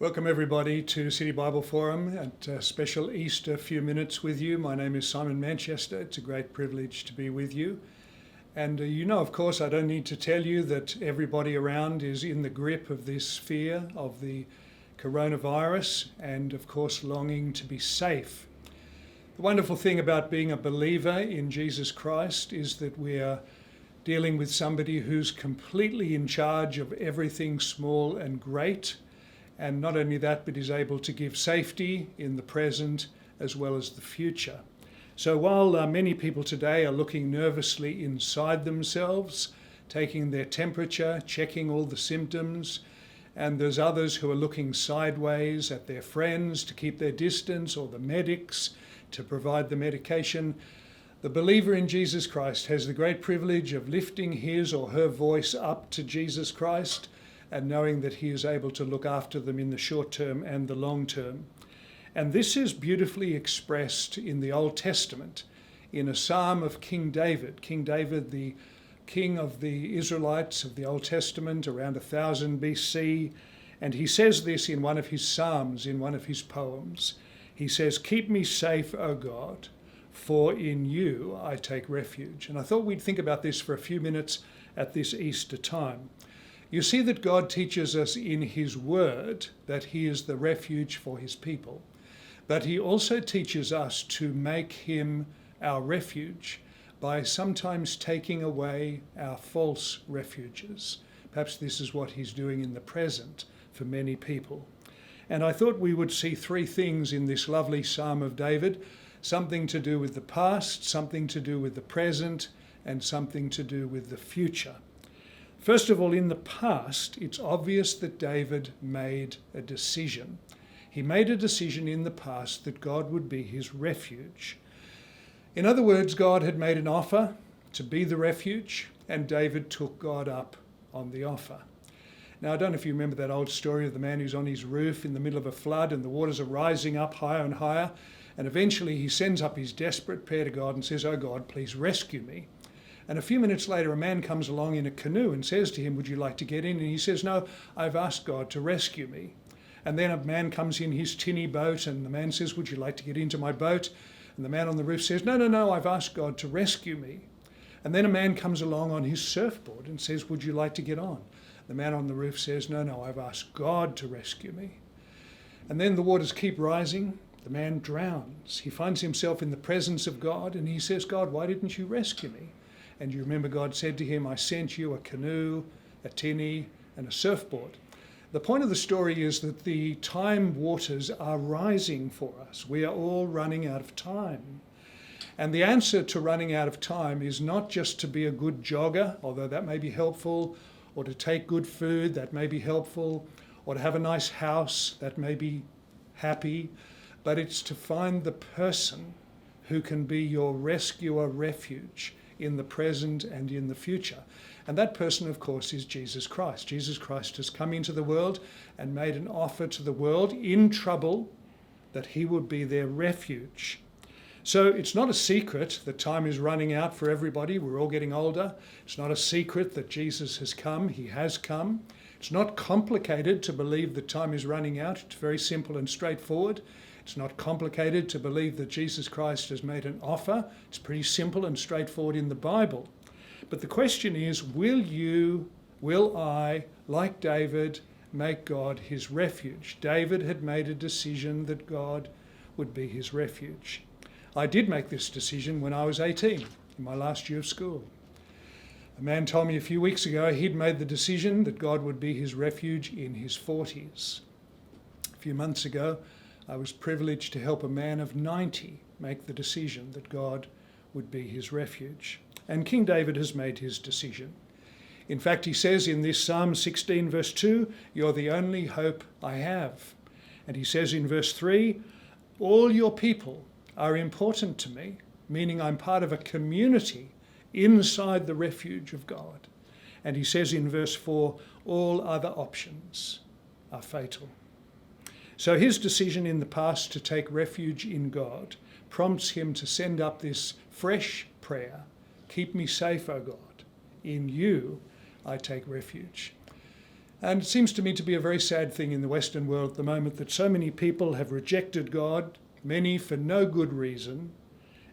Welcome everybody to City Bible Forum at a special Easter few minutes with you. My name is Simon Manchester. It's a great privilege to be with you. And you know, of course, I don't need to tell you that everybody around is in the grip of this fear of the coronavirus and, of course, longing to be safe. The wonderful thing about being a believer in Jesus Christ is that we are dealing with somebody who's completely in charge of everything small and great. And not only that, but is able to give safety in the present as well as the future. So while many people today are looking nervously inside themselves, taking their temperature, checking all the symptoms, and there's others who are looking sideways at their friends to keep their distance or the medics to provide the medication, the believer in Jesus Christ has the great privilege of lifting his or her voice up to Jesus Christ and knowing that he is able to look after them in the short term and the long term. And this is beautifully expressed in the Old Testament in a psalm of King David. King David, the king of the Israelites of the Old Testament around 1000 BC. And he says this in one of his psalms, in one of his poems. He says, "Keep me safe, O God, for in you I take refuge." And I thought we'd think about this for a few minutes at this Easter time. You see that God teaches us in his word that he is the refuge for his people, but he also teaches us to make him our refuge by sometimes taking away our false refuges. Perhaps this is what he's doing in the present for many people. And I thought we would see three things in this lovely Psalm of David, something to do with the past, something to do with the present, and something to do with the future. First of all, in the past, it's obvious that David made a decision. He made a decision in the past that God would be his refuge. In other words, God had made an offer to be the refuge, and David took God up on the offer. Now, I don't know if you remember that old story of the man who's on his roof in the middle of a flood and the waters are rising up higher and higher, and eventually he sends up his desperate prayer to God and says, "Oh God, please rescue me." And a few minutes later, a man comes along in a canoe and says to him, "Would you like to get in?" And he says, "No, I've asked God to rescue me." And then a man comes in his tinny boat and the man says, "Would you like to get into my boat?" And the man on the roof says, No, I've asked God to rescue me." And then a man comes along on his surfboard and says, "Would you like to get on?" The man on the roof says, No, I've asked God to rescue me." And then the waters keep rising. The man drowns. He finds himself in the presence of God and he says, "God, why didn't you rescue me?" And you remember God said to him, "I sent you a canoe, a tinny, and a surfboard." The point of the story is that the time waters are rising for us. We are all running out of time. And the answer to running out of time is not just to be a good jogger, although that may be helpful, or to take good food, that may be helpful, or to have a nice house, that may be happy, but it's to find the person who can be your rescuer refuge in the present and in the future. And that person, of course, is Jesus Christ. Jesus Christ has come into the world and made an offer to the world in trouble that he would be their refuge. So it's not a secret that time is running out for everybody. We're all getting older. It's not a secret that Jesus has come. He has come. It's not complicated to believe that time is running out. It's very simple and straightforward. It's not complicated to believe that Jesus Christ has made an offer. It's pretty simple and straightforward in the Bible. But the question is, will I, like David, make God his refuge? David had made a decision that God would be his refuge. I did make this decision when I was 18, in my last year of school. A man told me a few weeks ago he'd made the decision that God would be his refuge in his 40s. A few months ago, I was privileged to help a man of 90 make the decision that God would be his refuge. And King David has made his decision. In fact, he says in this Psalm 16 verse 2, "You're the only hope I have." And he says in verse 3, "All your people are important to me," meaning I'm part of a community inside the refuge of God. And he says in verse 4, "All other options are fatal." So his decision in the past to take refuge in God prompts him to send up this fresh prayer, "Keep me safe, O God. In you I take refuge." And it seems to me to be a very sad thing in the Western world at the moment that so many people have rejected God, many for no good reason,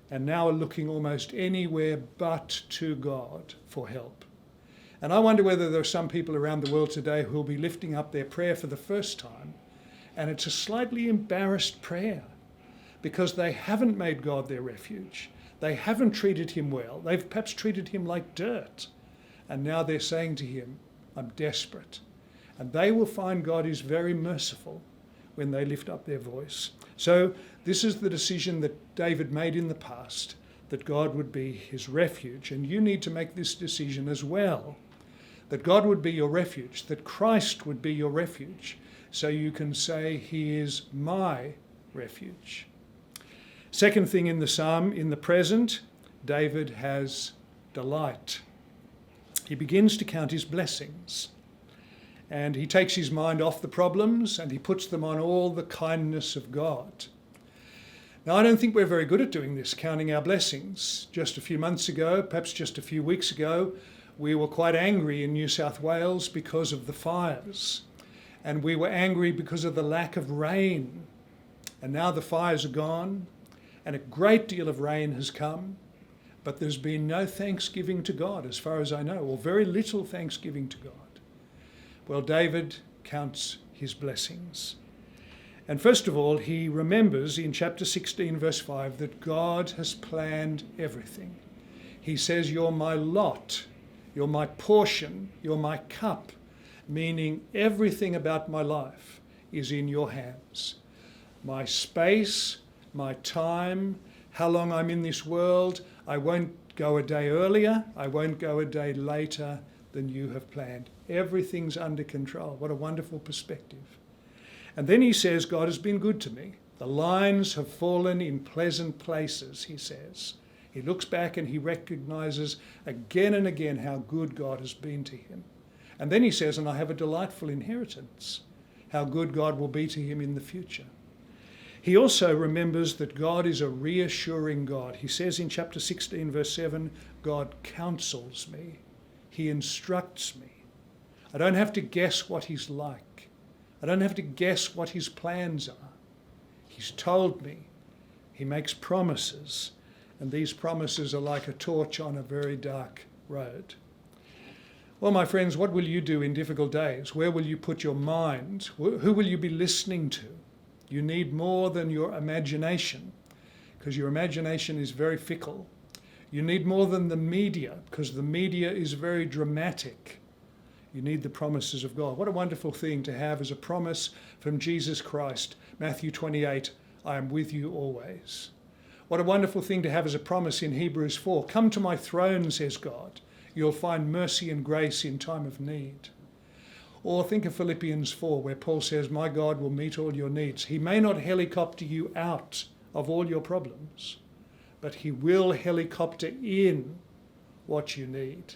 and now are looking almost anywhere but to God for help. And I wonder whether there are some people around the world today who will be lifting up their prayer for the first time, and it's a slightly embarrassed prayer because they haven't made God their refuge. They haven't treated him well. They've perhaps treated him like dirt. And now they're saying to him, I'm desperate. And they will find God is very merciful when they lift up their voice. So this is the decision that David made in the past, that God would be his refuge. And you need to make this decision as well, that God would be your refuge, that Christ would be your refuge, so you can say he is my refuge. Second thing in the psalm, in the present, David has delight. He begins to count his blessings. And he takes his mind off the problems and he puts them on all the kindness of God. Now, I don't think we're very good at doing this, counting our blessings. Just a few months ago, perhaps just a few weeks ago, we were quite angry in New South Wales because of the fires. And we were angry because of the lack of rain. And now the fires are gone and a great deal of rain has come. But there's been no thanksgiving to God, as far as I know, or very little thanksgiving to God. Well, David counts his blessings. And first of all, he remembers in chapter 16, verse 5, that God has planned everything. He says, you're my lot, you're my portion, you're my cup, meaning everything about my life is in your hands. My space, my time, how long I'm in this world, I won't go a day earlier, I won't go a day later than you have planned. Everything's under control. What a wonderful perspective. And then he says, God has been good to me. The lines have fallen in pleasant places, he says. He looks back and he recognizes again and again how good God has been to him. And then he says, and I have a delightful inheritance, how good God will be to him in the future. He also remembers that God is a reassuring God. He says in chapter 16, verse 7, God counsels me. He instructs me. I don't have to guess what he's like. I don't have to guess what his plans are. He's told me. He makes promises. And these promises are like a torch on a very dark road. Well, my friends, what will you do in difficult days? Where will you put your mind? Who will you be listening to? You need more than your imagination, because your imagination is very fickle. You need more than the media, because the media is very dramatic. You need the promises of God. What a wonderful thing to have as a promise from Jesus Christ. Matthew 28, I am with you always. What a wonderful thing to have as a promise in Hebrews 4. Come to my throne, says God. You'll find mercy and grace in time of need. Or think of Philippians 4, where Paul says, my God will meet all your needs. He may not helicopter you out of all your problems, but he will helicopter in what you need.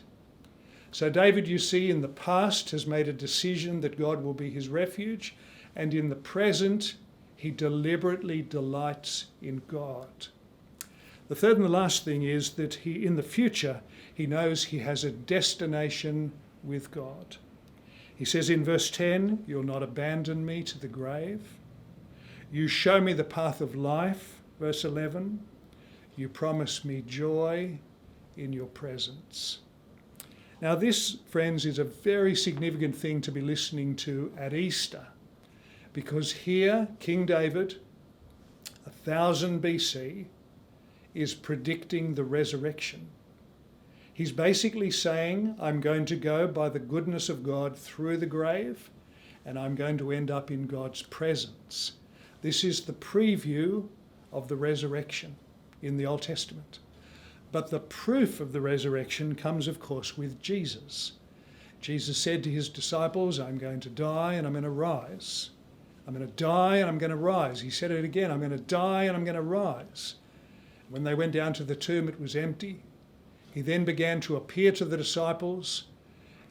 So David, you see, in the past has made a decision that God will be his refuge, and in the present, he deliberately delights in God. The third and the last thing is that in the future, he knows he has a destination with God. He says in verse 10, you'll not abandon me to the grave. You show me the path of life, verse 11. You promise me joy in your presence. Now this, friends, is a very significant thing to be listening to at Easter, because here King David, 1000 BC, is predicting the resurrection. He's basically saying, I'm going to go by the goodness of God through the grave, and I'm going to end up in God's presence. This is the preview of the resurrection in the Old Testament. But the proof of the resurrection comes, of course, with Jesus. Jesus said to his disciples, I'm going to die and I'm going to rise. I'm going to die and I'm going to rise. He said it again, I'm going to die and I'm going to rise. When they went down to the tomb, it was empty. He then began to appear to the disciples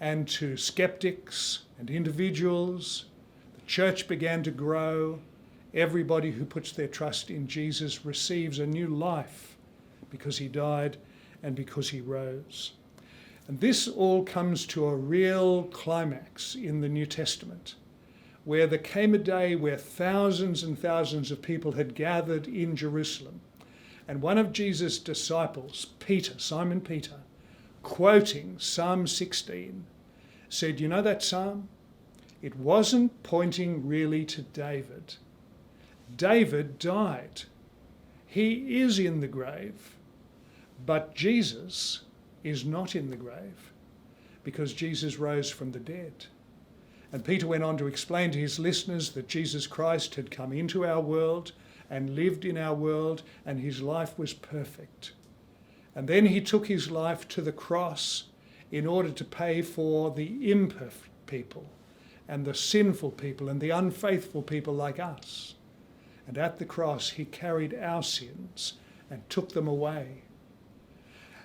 and to skeptics and individuals. The church began to grow. Everybody who puts their trust in Jesus receives a new life because he died and because he rose. And this all comes to a real climax in the New Testament, where there came a day where thousands and thousands of people had gathered in Jerusalem. And one of Jesus' disciples, Peter, Simon Peter, quoting Psalm 16, said, you know that psalm? It wasn't pointing really to David. David died. He is in the grave. But Jesus is not in the grave, because Jesus rose from the dead. And Peter went on to explain to his listeners that Jesus Christ had come into our world and lived in our world, and his life was perfect. And then he took his life to the cross in order to pay for the imperfect people and the sinful people and the unfaithful people like us. And at the cross he carried our sins and took them away.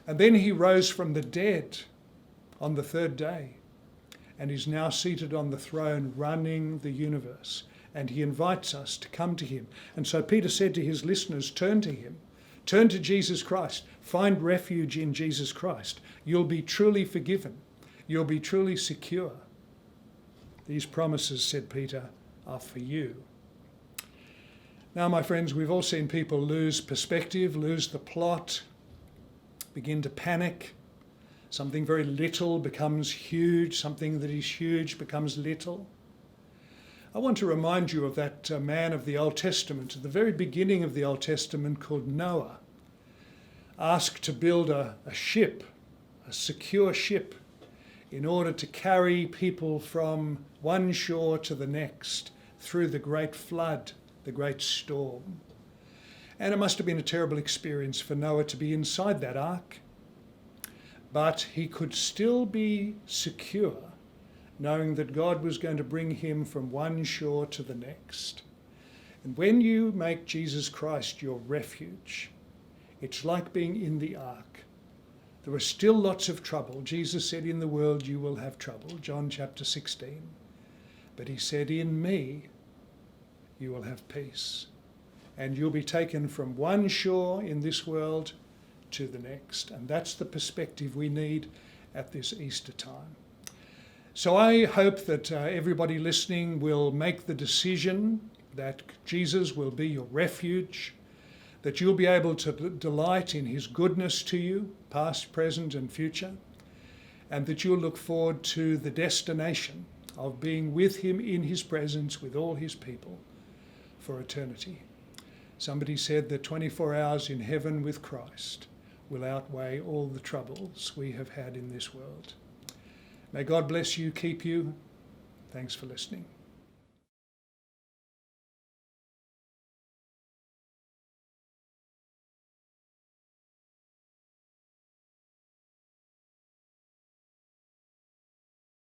And then he rose from the dead on the third day and is now seated on the throne running the universe. And he invites us to come to him. And so Peter said to his listeners, turn to him. Turn to Jesus Christ. Find refuge in Jesus Christ. You'll be truly forgiven. You'll be truly secure. These promises, said Peter, are for you. Now, my friends, we've all seen people lose perspective, lose the plot, begin to panic. Something very little becomes huge. Something that is huge becomes little. I want to remind you of that man of the Old Testament, at the very beginning of the Old Testament, called Noah, asked to build a ship, a secure ship, in order to carry people from one shore to the next through the great flood, the great storm. And it must have been a terrible experience for Noah to be inside that ark. But he could still be secure, knowing that God was going to bring him from one shore to the next. And when you make Jesus Christ your refuge, it's like being in the ark. There are still lots of trouble. Jesus said, in the world you will have trouble, John chapter 16. But he said, in me you will have peace. And you'll be taken from one shore in this world to the next. And that's the perspective we need at this Easter time. So I hope that everybody listening will make the decision that Jesus will be your refuge, that you'll be able to delight in his goodness to you, past, present and future, and that you'll look forward to the destination of being with him in his presence with all his people for eternity. Somebody said that 24 hours in heaven with Christ will outweigh all the troubles we have had in this world. May God bless you, keep you. Thanks for listening.